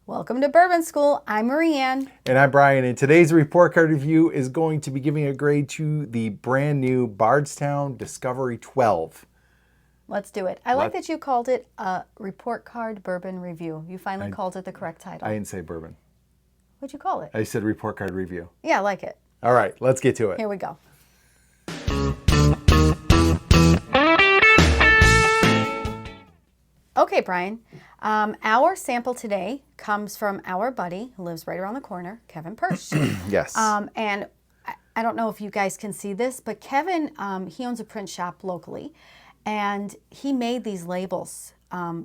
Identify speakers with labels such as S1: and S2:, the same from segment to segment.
S1: Welcome to Bourbon School. I'm Marianne.
S2: And I'm Brian, and today's report card review is going to be giving a grade to the brand new Bardstown Discovery 12.
S1: Let's do it. I like that you called it a report card bourbon review. You finally called it the correct title.
S2: I didn't say bourbon.
S1: What'd you call it?
S2: I said report card review.
S1: Yeah, I like it.
S2: All right, let's get to it.
S1: Here we go. Okay, Brian. Our sample today comes from our buddy who lives right around the corner, Kevin Persch.
S2: Yes.
S1: And I don't know if you guys can see this, but Kevin, he owns a print shop locally, and he made these labels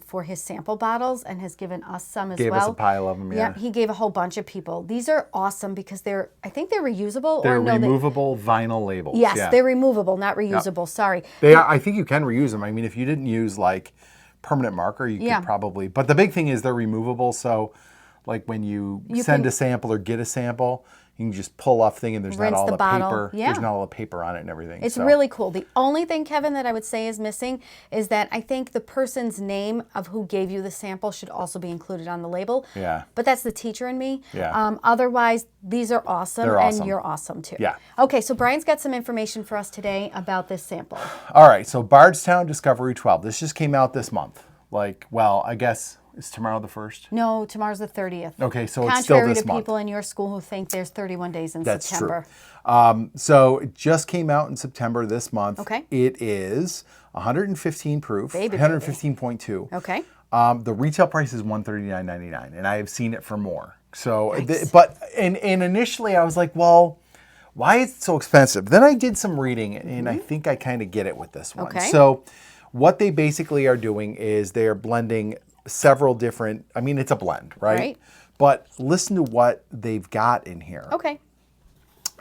S1: for his sample bottles and has given us some as well.
S2: Gave us a pile of them, yeah.
S1: He gave a whole bunch of people. These are awesome because I think they're reusable.
S2: They're removable vinyl labels.
S1: Yes,
S2: yeah.
S1: they're removable, not reusable. Yep. Sorry.
S2: They are. I think you can reuse them. I mean, if you didn't use like permanent marker, you could probably. But the big thing is they're removable. So, like when you send a sample or get a sample, you can just pull off thing and there's not all the paper. Yeah. There's not all the paper on it and everything.
S1: It's really cool. The only thing, Kevin, that I would say is missing is that I think the person's name of who gave you the sample should also be included on the label.
S2: Yeah.
S1: But that's the teacher in me.
S2: Yeah.
S1: Otherwise, these are awesome.
S2: They're awesome.
S1: And you're awesome too.
S2: Yeah.
S1: Okay, so Brian's got some information for us today about this sample.
S2: All right, so Bardstown Discovery 12. This just came out this month. I guess, is tomorrow the 1st?
S1: No, tomorrow's the 30th.
S2: Okay, so it's still this month.
S1: Contrary to people in your school who think there's 31 days in September.
S2: That's true. So it just came out in September this month.
S1: Okay.
S2: It is 115 proof, 115.2.
S1: Okay.
S2: The retail price is $139.99, and I have seen it for more. So,
S1: nice.
S2: And initially I was like, well, why is it so expensive? Then I did some reading, and I think I kind of get it with this one.
S1: Okay.
S2: So what they basically are doing is they are blending several different, I mean, it's a blend, right?
S1: Right.
S2: But listen to what they've got in here.
S1: Okay.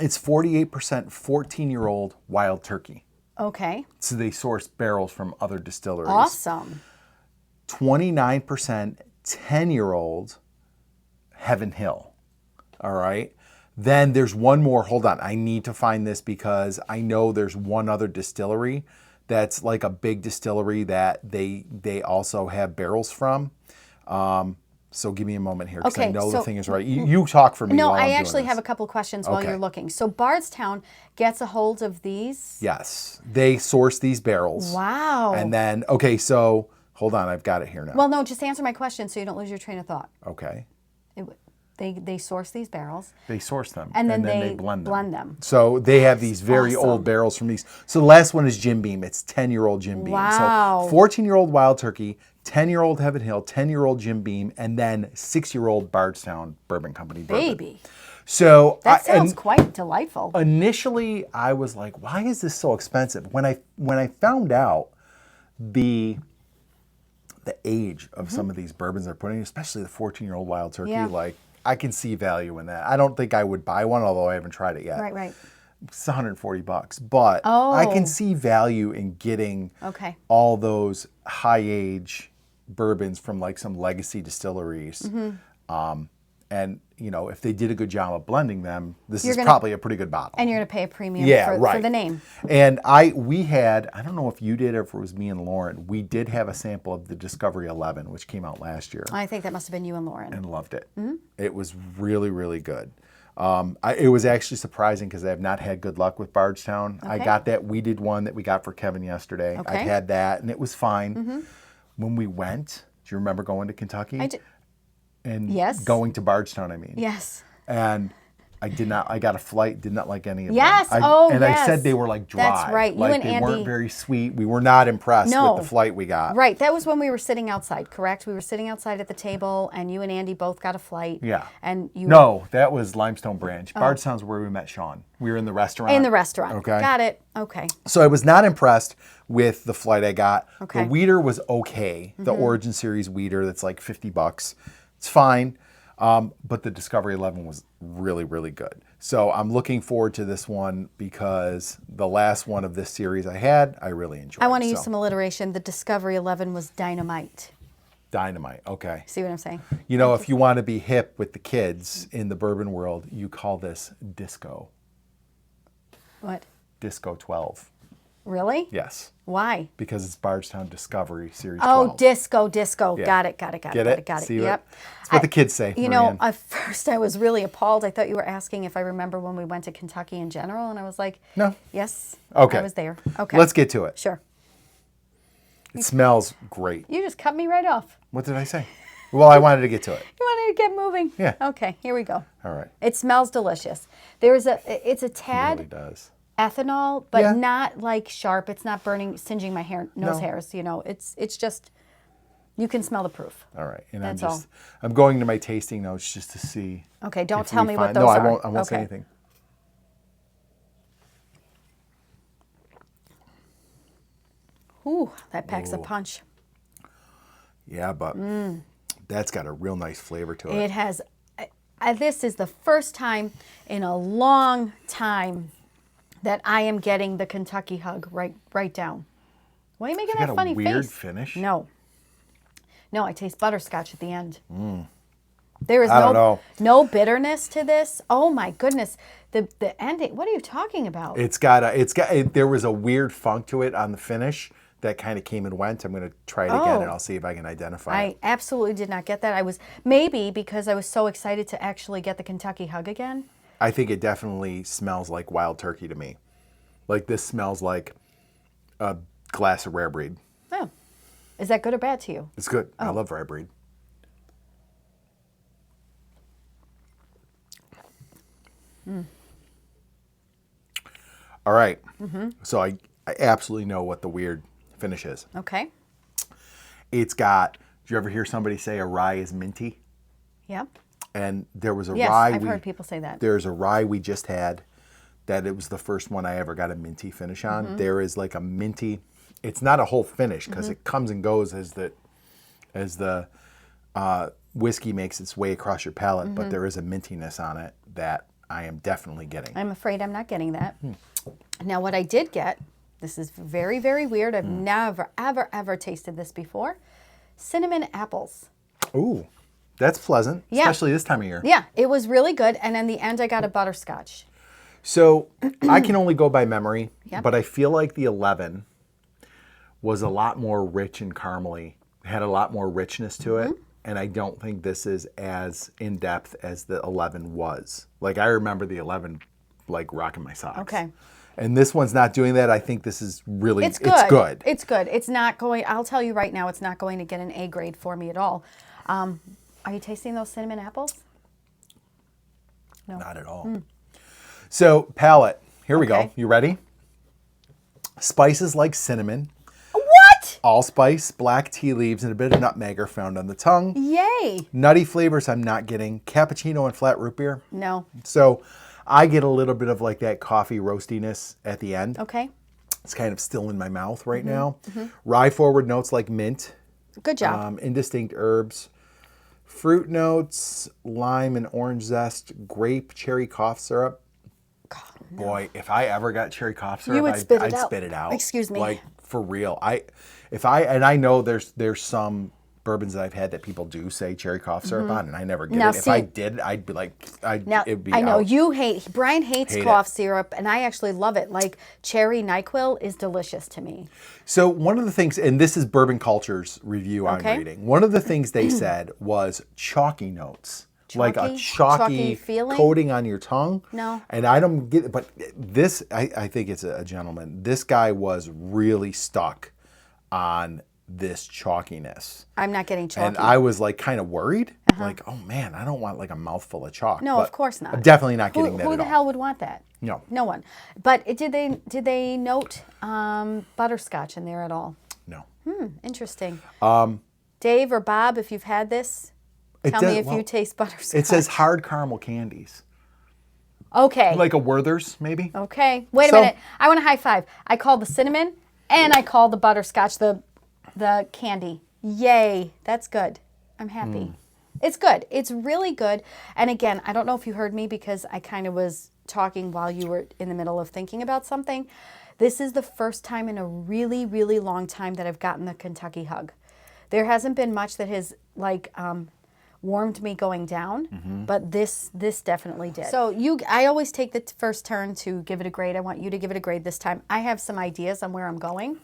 S2: It's 48% 14-year-old wild turkey.
S1: Okay.
S2: So they source barrels from other distilleries.
S1: Awesome.
S2: 29% 10-year-old Heaven Hill. All right. Then there's one more. Hold on. I need to find this because I know there's one other distillery that's like a big distillery that they also have barrels from. So give me a moment here because I know the thing is right. You talk for me.
S1: No,
S2: while
S1: I
S2: I'm
S1: actually
S2: doing
S1: have
S2: this.
S1: a couple questions while you're looking. So Bardstown gets a hold of these?
S2: Yes. They source these barrels.
S1: Wow.
S2: And then, so hold on. I've got it here now.
S1: Well, no, just answer my question so you don't lose your train of thought.
S2: Okay.
S1: They source these barrels.
S2: They source them.
S1: And then
S2: they
S1: blend them.
S2: So they have these very old barrels from these. So the last one is Jim Beam. It's 10-year-old Jim Beam.
S1: Wow.
S2: So 14-year-old Wild Turkey, 10-year-old Heaven Hill, 10-year-old Jim Beam, and then 6-year-old Bardstown Bourbon Company bourbon.
S1: Baby.
S2: So
S1: that sounds quite delightful.
S2: Initially, I was like, why is this so expensive? When I found out the age of some of these bourbons they're putting, especially the 14-year-old Wild Turkey, I can see value in that. I don't think I would buy one, although I haven't tried it yet.
S1: Right.
S2: It's $140, but I can see value in getting all those high age bourbons from like some legacy distilleries. And if they did a good job of blending them, this is probably a pretty good bottle.
S1: And you're going to pay a premium for the name.
S2: And we had, I don't know if you did or if it was me and Lauren, we did have a sample of the Discovery 11, which came out last year.
S1: I think that must have been you and Lauren.
S2: And loved it. It was really, really good. It was actually surprising because I have not had good luck with Bardstown. I got that. We did one that we got for Kevin yesterday. I had that, and it was fine. When we went, do you remember going to Kentucky?
S1: I did.
S2: And going to Bardstown, I mean.
S1: Yes.
S2: And I got a flight, did not like any of them.
S1: Yes,
S2: I said they were like dry.
S1: That's right. You and
S2: they
S1: Andy
S2: weren't very sweet. We were not impressed with the flight we got.
S1: Right. That was when we were sitting outside, correct? We were sitting outside at the table, and you and Andy both got a flight.
S2: Yeah.
S1: And you.
S2: No, that was Limestone Branch. Bardstown's where we met Sean. We were in the restaurant.
S1: In the restaurant.
S2: Okay.
S1: Got it. Okay.
S2: So I was not impressed with the flight I got.
S1: Okay.
S2: The Weeder was okay. The Origin Series Weeder, that's like $50. It's fine. But the Discovery 11 was really, really good. So I'm looking forward to this one because the last one of this series I really enjoyed.
S1: I want to use some alliteration. The Discovery 11 was dynamite.
S2: Dynamite, okay.
S1: See what I'm saying?
S2: If you want to be hip with the kids in the bourbon world, you call this Disco.
S1: What?
S2: Disco 12.
S1: Really?
S2: Yes.
S1: Why?
S2: Because it's Bardstown Discovery Series
S1: Oh,
S2: 12.
S1: disco.
S2: Yeah.
S1: Got it.
S2: Get it?
S1: Got it.
S2: See
S1: Yep.
S2: That's what the kids say,
S1: You know,
S2: Marianne.
S1: at first I was really appalled. I thought you were asking if I remember when we went to Kentucky in general, and I was like,
S2: No.
S1: yes,
S2: Okay.
S1: I was there. Okay.
S2: Let's get to it.
S1: Sure.
S2: It smells great.
S1: You just cut me right off.
S2: What did I say? Well, I wanted to get to it.
S1: You wanted to get moving?
S2: Yeah.
S1: Okay, here we go.
S2: All right.
S1: It smells delicious. It's a
S2: It
S1: tad
S2: really does.
S1: ethanol, but
S2: Yeah.
S1: not like sharp. It's not singeing my nose
S2: No.
S1: hairs. You know, it's just, you can smell the proof.
S2: All right. And
S1: That's
S2: I'm going to my tasting notes just to see.
S1: Okay, don't
S2: if
S1: tell
S2: we
S1: me what
S2: find-
S1: those
S2: no,
S1: are.
S2: I won't say
S1: Okay.
S2: anything.
S1: Ooh, that packs a
S2: Ooh.
S1: punch.
S2: Yeah, but that's got a real nice flavor to it.
S1: It has. This is the first time in a long time that I am getting the Kentucky hug right down. Why are you making
S2: It's
S1: that
S2: got a
S1: funny
S2: weird
S1: face?
S2: finish.
S1: No, I taste butterscotch at the end. There is
S2: I don't know.
S1: no bitterness to this. Oh my goodness, the ending. What are you talking about?
S2: There was a weird funk to it on the finish that kind of came and went. I'm going to try it again, and I'll see if I can identify it.
S1: I absolutely did not get that. I was maybe because I was so excited to actually get the Kentucky hug again.
S2: I think it definitely smells like wild turkey to me. Like this smells like a glass of rare breed.
S1: Oh, is that good or bad to you?
S2: It's good.
S1: Oh.
S2: I love rare breed. All right. So I absolutely know what the weird finish is.
S1: Okay.
S2: It's got, did you ever hear somebody say a rye is minty?
S1: Yep.
S2: And there was a
S1: Yes,
S2: rye.
S1: I've heard people say that.
S2: There's a rye we just had that it was the first one I ever got a minty finish on.
S1: Mm-hmm.
S2: There is like a minty, it's not a whole finish because it comes and goes as the whiskey makes its way across your palate, but there is a mintiness on it that I am definitely getting.
S1: I'm afraid I'm not getting that. Now, what I did get, this is very, very weird. I've never, ever, ever tasted this before. Cinnamon apples.
S2: Ooh, that's pleasant,
S1: Yeah.
S2: especially this time of year.
S1: Yeah, it was really good. And in the end, I got a butterscotch.
S2: So I can only go by memory,
S1: Yep.
S2: but I feel like the 11 was a lot more rich and caramely, had a lot more richness to it. And I don't think this is as in depth as the 11 was. Like I remember the 11 like rocking my socks.
S1: Okay.
S2: And this one's not doing that. I think this is really,
S1: It's good. It's good. It's not going, I'll tell you right now, it's not going to get an A grade for me at all. Are you tasting those cinnamon apples? No.
S2: Not at all. So palate, here we go.
S1: Okay.
S2: You ready? Spices like cinnamon,
S1: What?
S2: allspice, black tea leaves, and a bit of nutmeg are found on the tongue.
S1: Yay.
S2: Nutty flavors I'm not getting. Cappuccino and flat root beer.
S1: No.
S2: So I get a little bit of like that coffee roastiness at the end.
S1: Okay.
S2: It's kind of still in my mouth right now. Rye forward notes like mint.
S1: Good job.
S2: Indistinct herbs. Fruit notes, lime and orange zest, grape, cherry cough syrup. Boy, if I ever got cherry cough syrup,
S1: You would spit it
S2: I'd
S1: out.
S2: spit it out.
S1: Excuse me.
S2: Like for real. I know there's some bourbons that I've had that people do say cherry cough syrup on, and I never get
S1: Now,
S2: it. If
S1: see-
S2: I did, I'd be like,
S1: Now,
S2: it'd be
S1: I know
S2: out.
S1: Brian hates
S2: Hate
S1: cough
S2: it.
S1: syrup, and I actually love it. Like cherry NyQuil is delicious to me.
S2: So one of the things, and this is Bourbon Culture's review I'm
S1: Okay.
S2: reading. One of the things they said was chalky notes. Like a
S1: Chalky
S2: chalky
S1: feeling?
S2: coating on your tongue.
S1: No.
S2: And I don't get it, but this, I think it's a gentleman. This guy was really stuck on this chalkiness.
S1: I'm not getting chalky.
S2: And I was like kind of worried. Like, oh man, I don't want like a mouthful of chalk.
S1: No,
S2: But
S1: of course not.
S2: I'm definitely not getting that
S1: Who
S2: at
S1: the
S2: all.
S1: hell would want that?
S2: No.
S1: No one. But did they note butterscotch in there at all?
S2: No.
S1: Interesting. Dave or Bob, if you've had this, tell me if you taste butterscotch.
S2: It says hard caramel candies.
S1: Okay.
S2: Like a Werther's, maybe?
S1: Okay. Wait a
S2: So-
S1: minute. I want a high five. I called the cinnamon and I called the butterscotch the candy. Yay. That's good. I'm happy. It's good. It's really good. And again, I don't know if you heard me because I kind of was talking while you were in the middle of thinking about something. This is the first time in a really, really long time that I've gotten the Kentucky hug. There hasn't been much that has like warmed me going down,
S2: Mm-hmm.
S1: but this definitely did. So I always take the first turn to give it a grade. I want you to give it a grade this time. I have some ideas on where I'm going.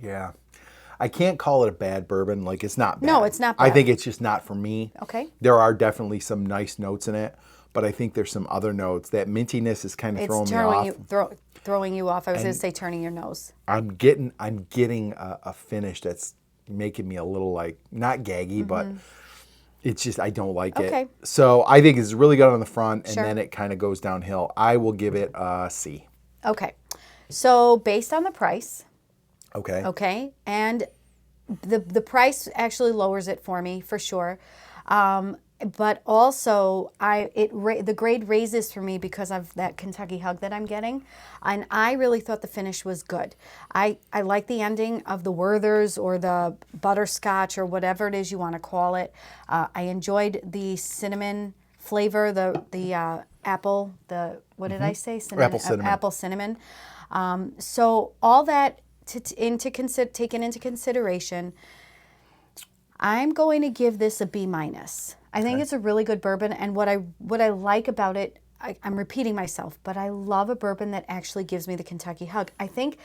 S2: Yeah. I can't call it a bad bourbon. Like, it's not bad.
S1: No, it's not
S2: I
S1: bad.
S2: think it's just not for me.
S1: Okay.
S2: There are definitely some nice notes in it, but I think there's some other notes. That mintiness is kind of throwing me off.
S1: Throwing you off. I was going to say turning your nose.
S2: I'm getting a finish that's making me a little, like, not gaggy, but it's just, I don't like
S1: Okay.
S2: it. So I think it's really good on the front, and
S1: Sure.
S2: then it kind of goes downhill. I will give it a C.
S1: Okay. So based on the price,
S2: Okay.
S1: okay, and the price actually lowers it for me for sure. But also, the grade raises for me because of that Kentucky hug that I'm getting, and I really thought the finish was good. I like the ending of the Werther's or the butterscotch or whatever it is you want to call it. I enjoyed the cinnamon flavor, the apple, what did I say? Cinnamon,
S2: Apple cinnamon.
S1: Apple cinnamon. So all that taken into consideration, I'm going to give this a B-. I think it's a really good bourbon, and what I like about it, I'm repeating myself, but I love a bourbon that actually gives me the Kentucky hug. I think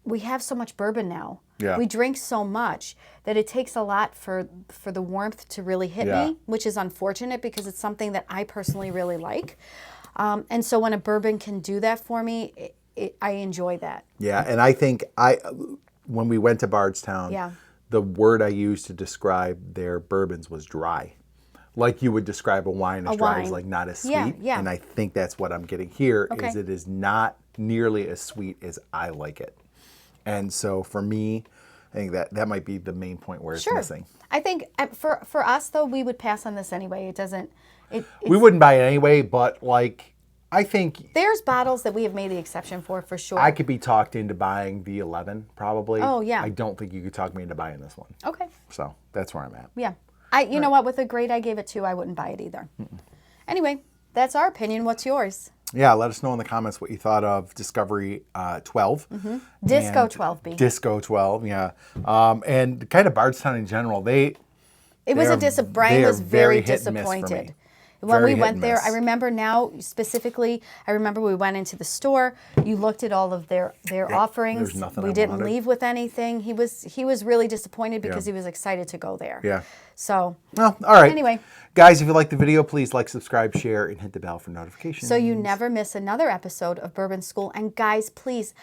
S1: we have so much bourbon now.
S2: Yeah.
S1: We drink so much that it takes a lot for the warmth to really hit
S2: Yeah.
S1: me, which is unfortunate because it's something that I personally really like. And so when a bourbon can do that for me, I enjoy that.
S2: Yeah, and I think when we went to Bardstown,
S1: Yeah.
S2: the word I used to describe their bourbons was dry. Like you would describe a wine as dry as
S1: wine.
S2: like not as sweet.
S1: Yeah, yeah.
S2: And I think that's what I'm getting here is
S1: Okay.
S2: it is not nearly as sweet as I like it. And so for me, I think that might be the main point where it's
S1: Sure.
S2: missing.
S1: I think for us though, we would pass on this anyway. It doesn't.
S2: We wouldn't buy it anyway, but like I think
S1: There's bottles that we have made the exception for sure.
S2: I could be talked into buying the 11 probably.
S1: Oh, yeah.
S2: I don't think you could talk me into buying this one.
S1: Okay.
S2: So that's where I'm at.
S1: Yeah. You know what? With the grade I gave it 2, I wouldn't buy it either. Anyway, that's our opinion. What's yours?
S2: Yeah, let us know in the comments what you thought of Discovery 12.
S1: Disco
S2: And
S1: 12B.
S2: Disco 12, yeah. And kind of Bardstown in general,
S1: It was Brian was very
S2: hit and miss for me.
S1: disappointed. When
S2: Very
S1: we
S2: hit
S1: went
S2: and
S1: there,
S2: miss.
S1: I remember now specifically, I remember we went into the store, you looked at all of their offerings.
S2: there's nothing
S1: We
S2: I
S1: didn't
S2: wanted.
S1: leave with anything. He was really disappointed because he was excited to go there.
S2: Yeah.
S1: So,
S2: Well, all right.
S1: Anyway.
S2: Guys, if you liked the video, please like, subscribe, share, and hit the bell for notifications.
S1: so you never miss another episode of Bourbon School. And guys, please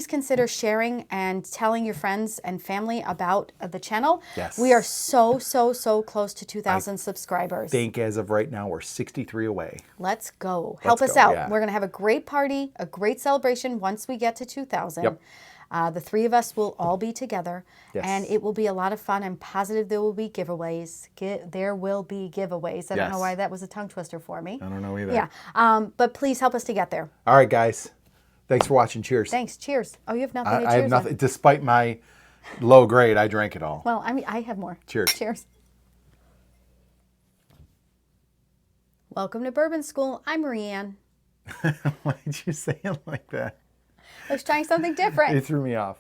S1: consider sharing and telling your friends and family about the channel.
S2: Yes.
S1: We are so close to 2,000 subscribers.
S2: I think as of right now, we're 63 away.
S1: Let's go. Help us
S2: go,
S1: out.
S2: yeah.
S1: We're going to have a great party, a great celebration once we get to 2,000.
S2: Yep.
S1: The 3 of us will all be together,
S2: Yes.
S1: and it will be a lot of fun. I'm positive there will be giveaways. There will be giveaways. I don't know
S2: Yes.
S1: why that was a tongue twister for me.
S2: I don't know either.
S1: Yeah. But please help us to get there.
S2: All right, guys. Thanks for watching. Cheers.
S1: Thanks. Cheers. Oh, you have nothing to cheers
S2: I have
S1: with.
S2: nothing. Despite my low grade, I drank it all.
S1: Well, I mean, I have more.
S2: Cheers.
S1: Cheers. Welcome to Bourbon School. I'm Marianne.
S2: Why did you say it like that?
S1: I was trying something different.
S2: It threw me off.